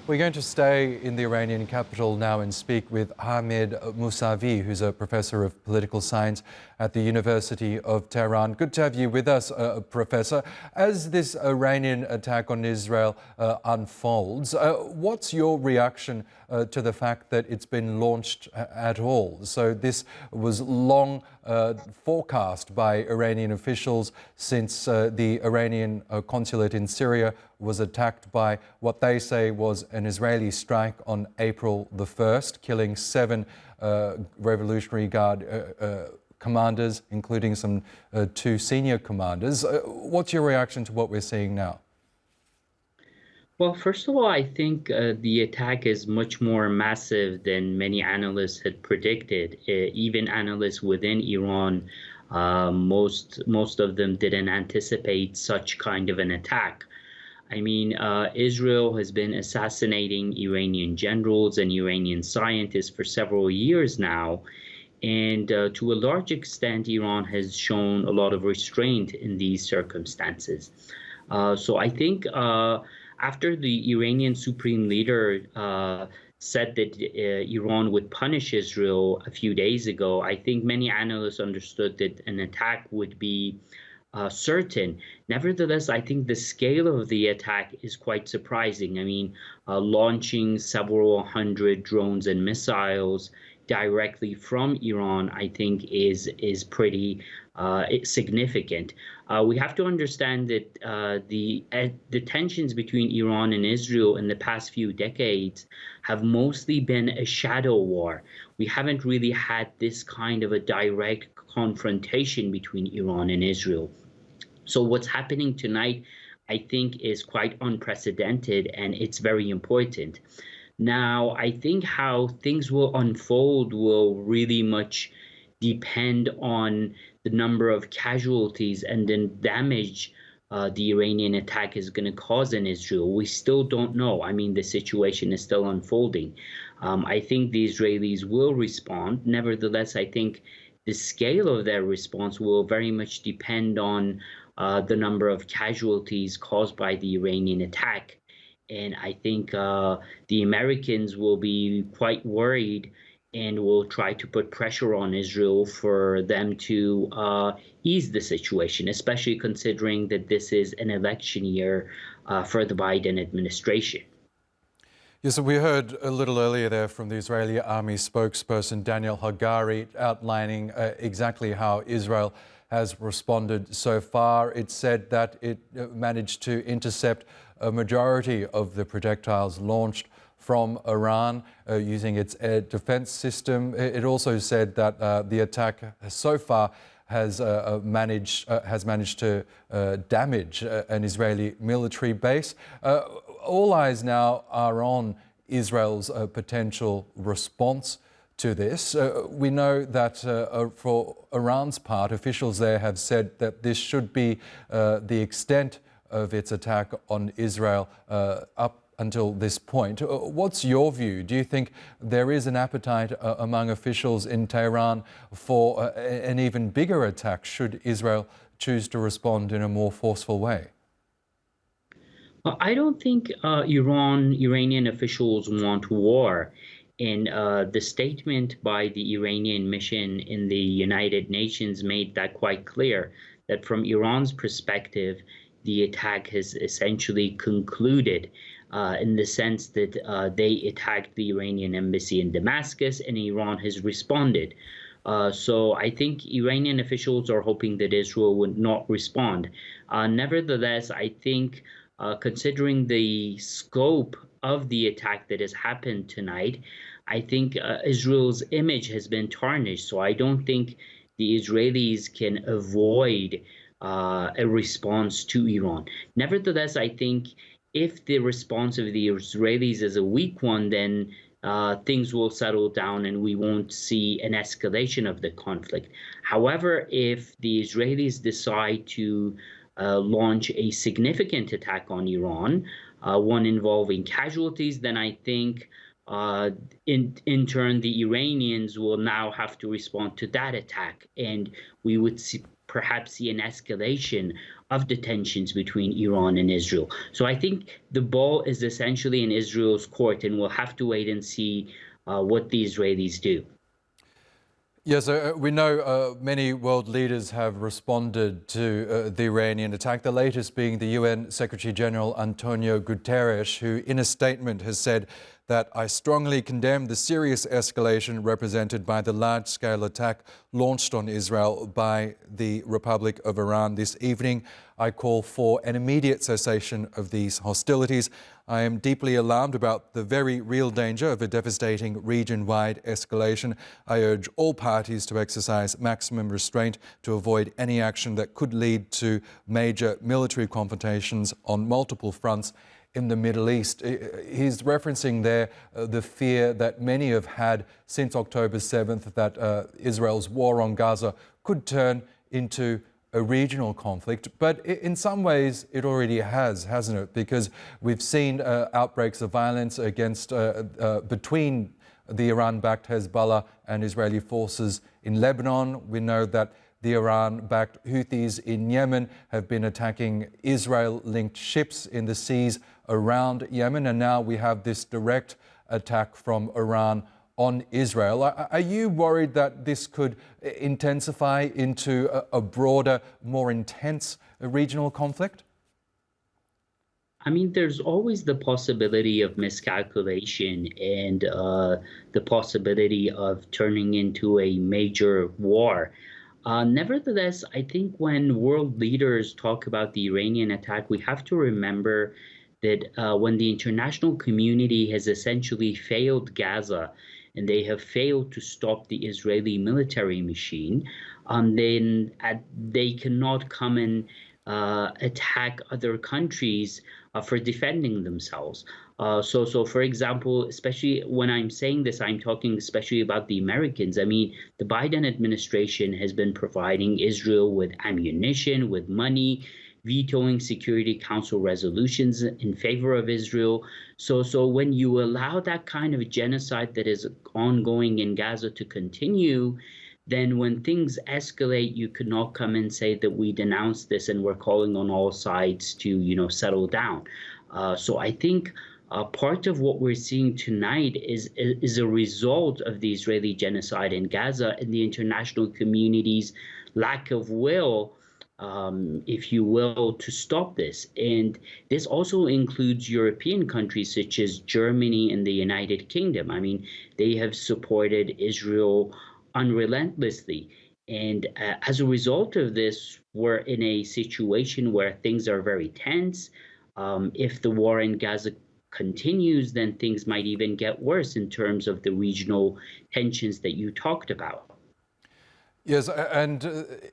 We're going to stay in the Iranian capital now and speak with Ahmed Mousavi, who's a professor of political science at the University of Tehran. Good to have you with us, Professor. As this Iranian attack on Israel unfolds, what's your reaction to the fact that it's been launched at all? So this was long forecast by Iranian officials since the Iranian consulate in Syria was attacked by what they say was an Israeli strike on April the 1st, killing 7 Revolutionary Guard commanders, including some 2 senior commanders. What's your reaction to what we're seeing now? Well, first of all, I think the attack is much more massive than many analysts had predicted. Even analysts within Iran, most of them didn't anticipate such kind of an attack. I mean, Israel has been assassinating Iranian generals and Iranian scientists for several years now. And to a large extent, Iran has shown a lot of restraint in these circumstances. So I think after the Iranian supreme leader said that Iran would punish Israel a few days ago, I think many analysts understood that an attack would be certain. Nevertheless, I think the scale of the attack is quite surprising. I mean, launching several hundred drones and missiles directly from Iran, I think is pretty significant. We have to understand that the tensions between Iran and Israel in the past few decades have mostly been a shadow war. We haven't really had this kind of a direct confrontation between Iran and Israel. So what's happening tonight, I think, is quite unprecedented, and it's very important. Now, I think how things will unfold will really much depend on the number of casualties and the damage the Iranian attack is going to cause in Israel. We still don't know. I mean, the situation is still unfolding. I think the Israelis will respond. Nevertheless, I think the scale of their response will very much depend on the number of casualties caused by the Iranian attack. And I think the Americans will be quite worried and will try to put pressure on Israel for them to ease the situation, especially considering that this is an election year for the Biden administration. Yes, so we heard a little earlier there from the Israeli army spokesperson Daniel Hagari outlining exactly how Israel has responded so far. It said that it managed to intercept a majority of the projectiles launched from Iran using its air defense system. It also said that the attack so far has managed to damage an Israeli military base. All eyes now are on Israel's potential response to this. We know that for Iran's part, officials there have said that this should be the extent of its attack on Israel up until this point. What's your view? Do you think there is an appetite among officials in Tehran for an even bigger attack should Israel choose to respond in a more forceful way? I don't think Iranian officials want war. And the statement by the Iranian mission in the United Nations made that quite clear, that from Iran's perspective, the attack has essentially concluded in the sense that they attacked the Iranian embassy in Damascus and Iran has responded. So I think Iranian officials are hoping that Israel would not respond. Nevertheless, I think considering the scope of the attack that has happened tonight, I think Israel's image has been tarnished. So I don't think the Israelis can avoid a response to Iran. Nevertheless, I think if the response of the Israelis is a weak one, then things will settle down and we won't see an escalation of the conflict. However, if the Israelis decide to launch a significant attack on Iran, one involving casualties, then I think in turn the Iranians will now have to respond to that attack, and we would perhaps see an escalation of the tensions between Iran and Israel. So I think the ball is essentially in Israel's court, and we'll have to wait and see what the Israelis do. Yes, we know many world leaders have responded to the Iranian attack, the latest being the UN Secretary General Antonio Guterres, who in a statement has said that I strongly condemn the serious escalation represented by the large-scale attack launched on Israel by the Republic of Iran this evening. I call for an immediate cessation of these hostilities. I am deeply alarmed about the very real danger of a devastating region-wide escalation. I urge all parties to exercise maximum restraint to avoid any action that could lead to major military confrontations on multiple fronts in the Middle East. He's referencing there the fear that many have had since October 7th that Israel's war on Gaza could turn into a regional conflict. But in some ways, it already has, hasn't it? Because we've seen outbreaks of violence against between the Iran-backed Hezbollah and Israeli forces in Lebanon. We know that the Iran-backed Houthis in Yemen have been attacking Israel-linked ships in the seas around Yemen, and now we have this direct attack from Iran on Israel. Are you worried that this could intensify into a broader, more intense regional conflict? I mean, there's always the possibility of miscalculation and the possibility of turning into a major war. Nevertheless, I think when world leaders talk about the Iranian attack, we have to remember that when the international community has essentially failed Gaza and they have failed to stop the Israeli military machine, then they cannot come and attack other countries for defending themselves. So for example, especially when I'm saying this, I'm talking especially about the Americans. I mean, the Biden administration has been providing Israel with ammunition, with money, vetoing Security Council resolutions in favor of Israel. So when you allow that kind of genocide that is ongoing in Gaza to continue, then when things escalate, you could not come and say that we denounce this and we're calling on all sides to, settle down. So I think part of what we're seeing tonight is a result of the Israeli genocide in Gaza and the international community's lack of will, if you will, to stop this. And this also includes European countries such as Germany and the United Kingdom. I mean, they have supported Israel unrelentlessly. And as a result of this, we're in a situation where things are very tense. If the war in Gaza continues, then things might even get worse in terms of the regional tensions that you talked about. Yes, and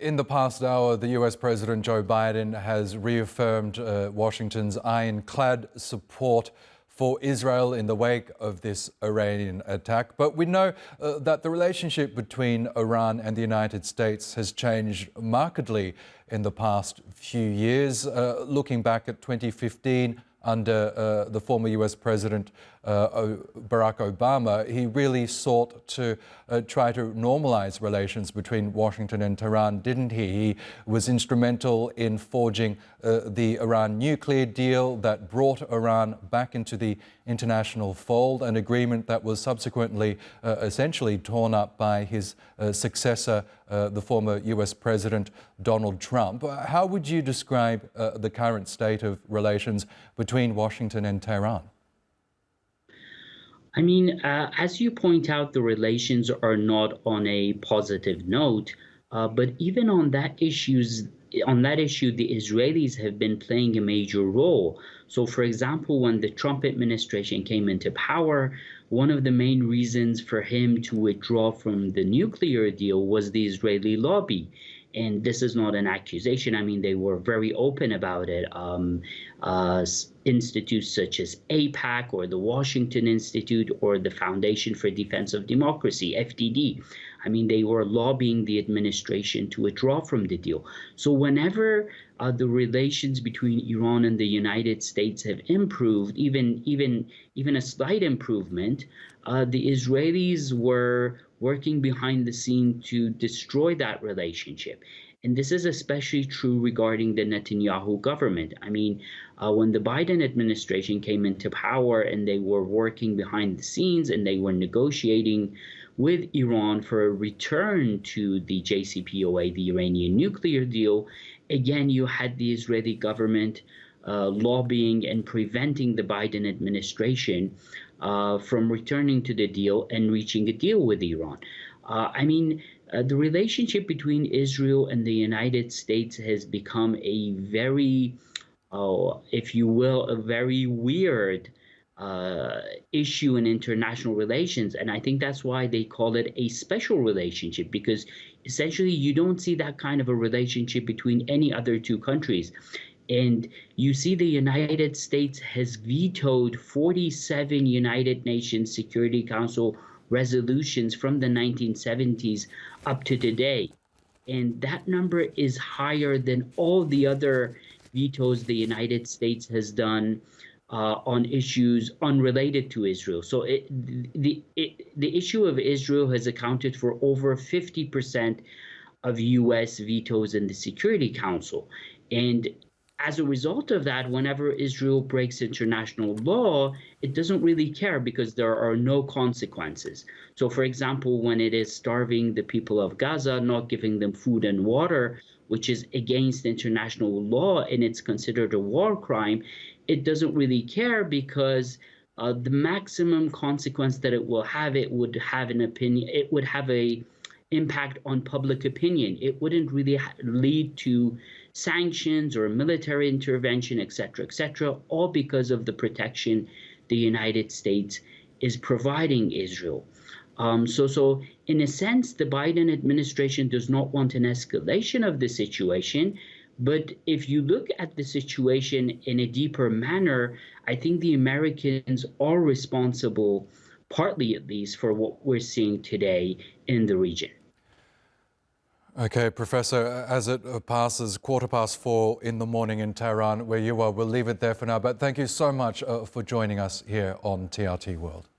in the past hour, the US President Joe Biden has reaffirmed Washington's ironclad support for Israel in the wake of this Iranian attack. But we know that the relationship between Iran and the United States has changed markedly in the past few years. Looking back at 2015, under the former US President Barack Obama, he really sought to try to normalize relations between Washington and Tehran, didn't he? He was instrumental in forging the Iran nuclear deal that brought Iran back into the international fold, an agreement that was subsequently essentially torn up by his successor, the former US President Donald Trump. How would you describe the current state of relations between Washington and Tehran? I mean, as you point out, the relations are not on a positive note, but even on that issue, the Israelis have been playing a major role. So, for example, when the Trump administration came into power, one of the main reasons for him to withdraw from the nuclear deal was the Israeli lobby. And this is not an accusation. I mean, they were very open about it. Institutes such as AIPAC or the Washington Institute or the Foundation for Defense of Democracy, FDD. I mean, they were lobbying the administration to withdraw from the deal. So whenever the relations between Iran and the United States have improved, even a slight improvement, the Israelis were working behind the scene to destroy that relationship. And this is especially true regarding the Netanyahu government. I mean, when the Biden administration came into power and they were working behind the scenes and they were negotiating with Iran for a return to the JCPOA, the Iranian nuclear deal, again, you had the Israeli government lobbying and preventing the Biden administration from returning to the deal and reaching a deal with Iran. The relationship between Israel and the United States has become a very, if you will, a very weird issue in international relations. And I think that's why they call it a special relationship, because essentially you don't see that kind of a relationship between any other two countries. And you see the United States has vetoed 47 United Nations Security Council resolutions from the 1970s up to today. And that number is higher than all the other vetoes the United States has done on issues unrelated to Israel. So the issue of Israel has accounted for over 50% of U.S. vetoes in the Security Council. And as a result of that, whenever Israel breaks international law, it doesn't really care because there are no consequences. So, for example, when it is starving the people of Gaza, not giving them food and water, which is against international law and it's considered a war crime, it doesn't really care because the maximum consequence that it would have an opinion, it would have a impact on public opinion. It wouldn't really lead to sanctions or military intervention, etc., all because of the protection the United States is providing Israel. So in a sense, the Biden administration does not want an escalation of the situation. But if you look at the situation in a deeper manner, I think the Americans are responsible, partly at least, for what we're seeing today in the region. Okay, Professor, as it passes 4:15 in the morning in Tehran, where you are, we'll leave it there for now. But thank you so much for joining us here on TRT World.